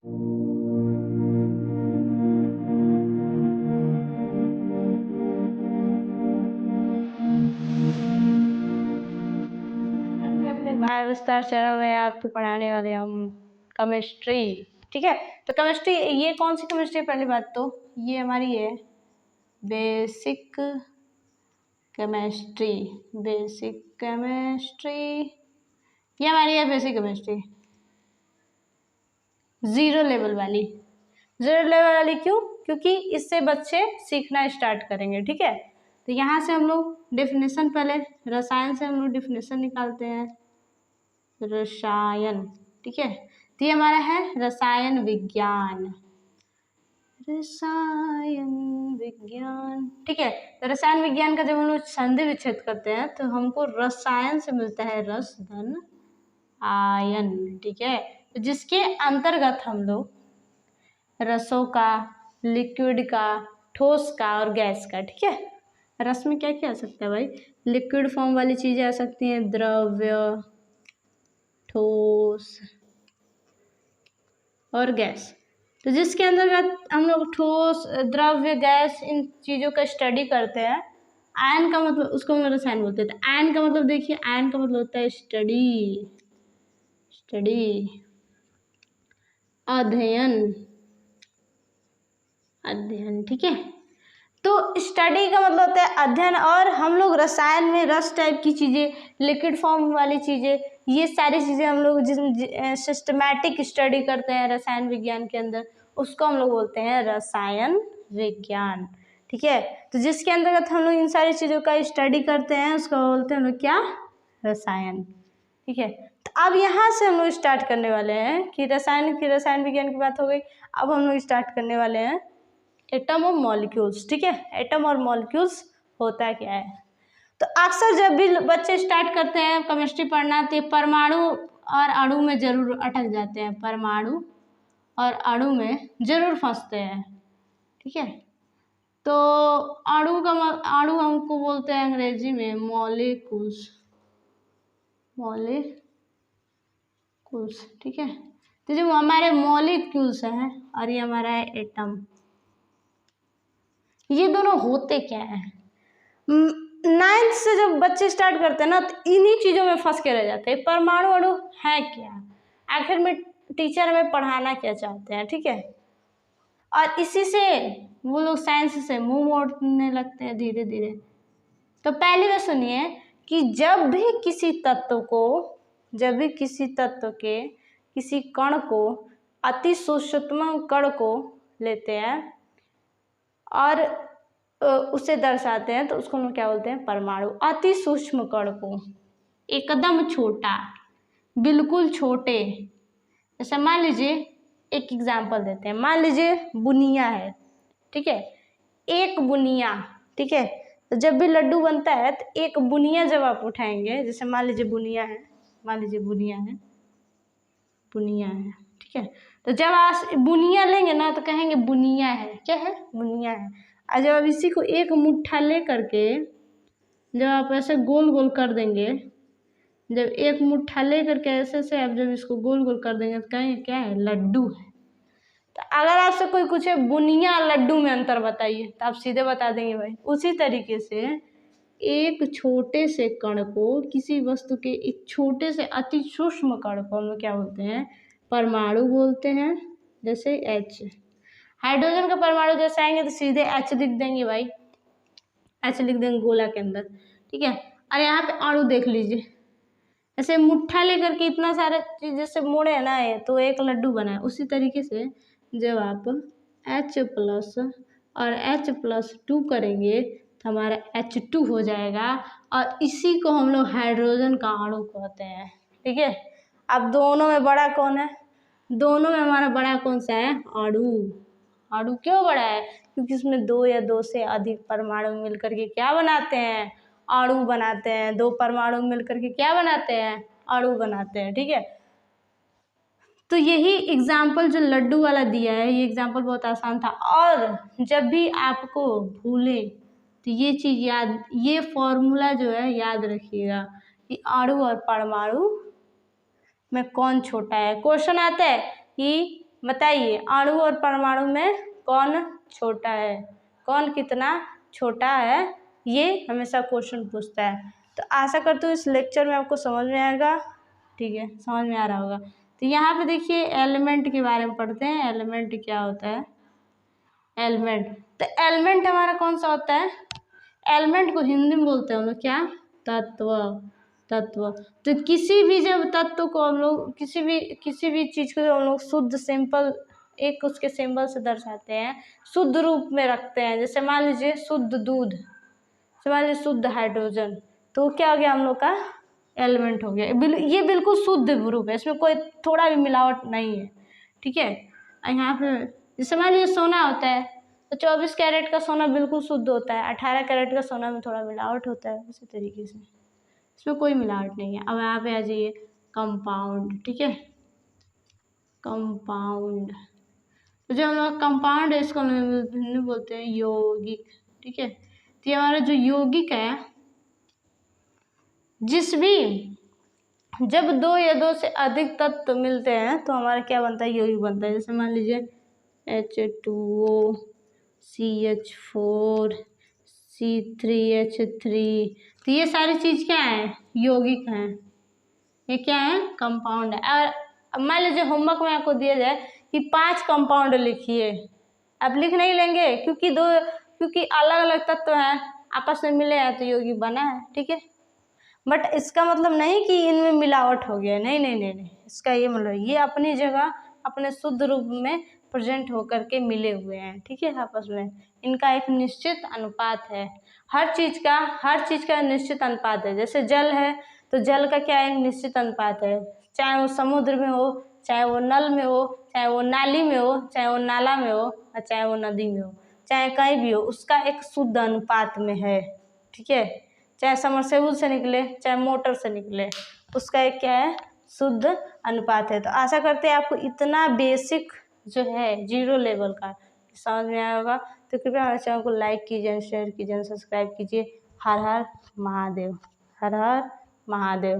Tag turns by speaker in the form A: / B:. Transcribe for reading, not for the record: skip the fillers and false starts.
A: बाल विस्तार चैनल में आपको पढ़ाने वाले हम केमिस्ट्री। ठीक है, तो केमिस्ट्री, ये कौन सी केमिस्ट्री? पहली बात तो ये हमारी है बेसिक केमिस्ट्री। बेसिक केमिस्ट्री ये हमारी है बेसिक केमिस्ट्री, जीरो लेवल वाली। जीरो लेवल वाली क्यों? क्योंकि इससे बच्चे सीखना स्टार्ट करेंगे। ठीक है, तो यहाँ से हम लोग डेफिनेशन, पहले रसायन से हम लोग डेफिनेशन निकालते हैं। रसायन, ठीक है, तो ये हमारा है रसायन विज्ञान। रसायन विज्ञान, ठीक है, तो रसायन विज्ञान का जब हम लोग संधि विच्छेद करते हैं तो हमको रसायन से मिलता है रस धन आयन। ठीक है, तो जिसके अंतर्गत हम लोग रसों का, लिक्विड का, ठोस का और गैस का, ठीक है, रस में क्या क्या आ सकता है भाई? लिक्विड फॉर्म वाली चीजें आ सकती हैं, द्रव्य, ठोस और गैस। तो जिसके अंतर्गत हम लोग ठोस, द्रव्य, गैस, इन चीज़ों का स्टडी करते हैं। आयन का मतलब, उसको हम रसायन बोलते हैं। तो आयन का मतलब देखिए, आयन का मतलब होता है स्टडी, स्टडी, अध्ययन, अध्ययन। ठीक है, तो स्टडी का मतलब होता है अध्ययन, और हम लोग रसायन में रस टाइप की चीज़ें, लिक्विड फॉर्म वाली चीज़ें, ये सारी चीज़ें हम लोग जिस सिस्टमैटिक स्टडी करते हैं रसायन विज्ञान के अंदर, उसको हम लोग बोलते हैं रसायन विज्ञान। ठीक है, तो जिसके अंतर्गत हम लोग इन सारी चीज़ों का स्टडी करते हैं उसको बोलते हैं हम लोग क्या? रसायन। ठीक है, तो अब यहाँ से हम लोग स्टार्ट करने वाले हैं कि रसायन विज्ञान की बात हो गई। अब हम लोग स्टार्ट करने वाले हैं एटम और मॉलिक्यूल्स। ठीक है, एटम और मॉलिक्यूल्स होता क्या है? तो अक्सर जब भी बच्चे स्टार्ट करते हैं केमिस्ट्री पढ़ना तो परमाणु और अणु में जरूर अटक जाते हैं, परमाणु और अणु में जरूर फंसते हैं। ठीक है, तो अणु हमको बोलते हैं अंग्रेजी में मॉलिक्यूल्स, मॉलिक्यूल्स। ठीक है, तो जो हमारे मॉलिक्यूल्स हैं और ये हमारा है एटम, ये दोनों होते क्या है? नाइन्थ से जब बच्चे स्टार्ट करते हैं ना तो इन्हीं चीज़ों में फंस के रह जाते हैं। परमाणु अणु है क्या, आखिर में टीचर हमें पढ़ाना क्या चाहते हैं? ठीक है, और इसी से वो लोग साइंस से मुंह मोड़ने लगते हैं धीरे धीरे। तो पहली बात सुनिए कि जब भी किसी तत्व के किसी कण को, अति सूक्ष्मतम कण को लेते हैं और उसे दर्शाते हैं तो उसको हम क्या बोलते हैं? परमाणु। अति सूक्ष्म कण को, एकदम छोटा, बिल्कुल छोटे। जैसे मान लीजिए, एक एग्जाम्पल देते हैं, मान लीजिए बुनिया है। ठीक है, एक बुनिया। ठीक है, तो जब भी लड्डू बनता है तो एक बुनिया जब आप उठाएंगे, जैसे मान लीजिए बुनिया है, बुनिया है। ठीक है, तो जब आप बुनिया लेंगे ना तो कहेंगे बुनिया है। क्या है? बुनिया है। और जब आप इसी को एक मुट्ठा ले करके जब आप ऐसे गोल गोल कर देंगे, जब एक मुट्ठा ले करके ऐसे से आप जब इसको गोल गोल कर देंगे तो कहेंगे क्या है? लड्डू है। तो अगर आपसे कोई पूछे बुनिया और लड्डू में अंतर बताइए तो आप सीधे बता देंगे भाई। उसी तरीके से एक छोटे से कण को, किसी वस्तु के एक छोटे से अति सूक्ष्म कण को हम लोग क्या बोलते हैं? परमाणु बोलते हैं। जैसे H, हाइड्रोजन का परमाणु जैसे आएंगे तो सीधे H लिख देंगे भाई, H लिख देंगे गोला के अंदर। ठीक है, और यहाँ पे अणु देख लीजिए, ऐसे मुट्ठा लेकर के इतना सारा चीज जैसे मोड़े है ना ये, तो एक लड्डू बना है। उसी तरीके से जब आप H+ और H+2 करेंगे तो हमारा H2 हो जाएगा, और इसी को हम लोग हाइड्रोजन का अणु कहते हैं। ठीक है, अब दोनों में बड़ा कौन है? दोनों में हमारा बड़ा कौन सा है? अणु। अणु क्यों बड़ा है? क्योंकि उसमें दो या दो से अधिक परमाणु मिलकर के क्या बनाते हैं? अणु बनाते हैं। दो परमाणु मिलकर के क्या बनाते हैं? अणु बनाते हैं। ठीक है, तो यही एग्जाम्पल जो लड्डू वाला दिया है, ये एग्जाम्पल बहुत आसान था। और जब भी आपको भूले तो ये चीज़ याद, ये फॉर्मूला जो है याद रखिएगा कि अणु और परमाणु में कौन छोटा है। क्वेश्चन आता है कि बताइए अणु और परमाणु में कौन छोटा है, कौन कितना छोटा है, ये हमेशा क्वेश्चन पूछता है। तो आशा करती हूँ इस लेक्चर में आपको समझ में आएगा। ठीक है, समझ में आ रहा होगा। तो यहाँ पे देखिए एलिमेंट के बारे में पढ़ते हैं। एलिमेंट क्या होता है? एलिमेंट, तो एलिमेंट हमारा कौन सा होता है? एलिमेंट को हिंदी में बोलते हैं हम लोग क्या? तत्व। तत्व। तो किसी भी जब तत्व को हम लोग किसी भी चीज़ को हम लोग शुद्ध सिंपल एक उसके सिंबल से दर्शाते हैं, शुद्ध रूप में रखते हैं। जैसे मान लीजिए शुद्ध दूध, मान लीजिए शुद्ध हाइड्रोजन, तो क्या हो गया हम लोग का? एलिमेंट हो गया। ये बिल्कुल शुद्ध रूप है, इसमें कोई थोड़ा भी मिलावट नहीं है। ठीक है, यहाँ पे जैसे मान लीजिए सोना होता है, तो 24 कैरेट का सोना बिल्कुल शुद्ध होता है, 18 कैरेट का सोना में थोड़ा मिलावट होता है। इसी तरीके से इसमें कोई मिलावट नहीं है। अब यहाँ पे आ जाइए कंपाउंड। ठीक है, कंपाउंड, तो जो हम लोग कंपाउंड है इसको हम हिंदी में बोलते हैं यौगिक। ठीक है, तो ये हमारा जो यौगिक है, जिस भी जब 2 या 2 से अधिक तत्व मिलते हैं तो हमारा क्या बनता है? यौगिक बनता है। जैसे मान लीजिए H2O, CH4, C3H3, तो ये सारी चीज़ क्या है? यौगिक हैं। ये क्या है? कंपाउंड है। और मान लीजिए होमवर्क में आपको दिया जाए कि 5 कंपाउंड लिखिए, आप लिख नहीं लेंगे क्योंकि अलग अलग तत्व हैं, आपस में मिले हैं तो यौगिक बना है। ठीक है, बट इसका मतलब नहीं कि इनमें मिलावट हो गया। नहीं नहीं नहीं नहीं, इसका ये मतलब ये अपनी जगह अपने शुद्ध रूप में प्रेजेंट होकर के मिले हुए हैं। ठीक है, आपस में इनका एक निश्चित अनुपात है। हर चीज़ का निश्चित अनुपात है। जैसे जल है तो जल का क्या एक निश्चित अनुपात है, चाहे वो समुद्र में हो, चाहे वो नल में हो, चाहे वो नाली में हो, चाहे वो नाला में हो, और चाहे वो नदी में हो, चाहे कहीं भी हो, उसका एक शुद्ध अनुपात में है। ठीक है, चाहे समरसेबुल से निकले चाहे मोटर से निकले, उसका एक क्या है? शुद्ध अनुपात है। तो आशा करते हैं आपको इतना बेसिक जो है 0 लेवल का समझ में आया होगा। तो कृपया हमारे चैनल को लाइक कीजिए, शेयर कीजिए, सब्सक्राइब कीजिए। हर हर महादेव, हर हर महादेव।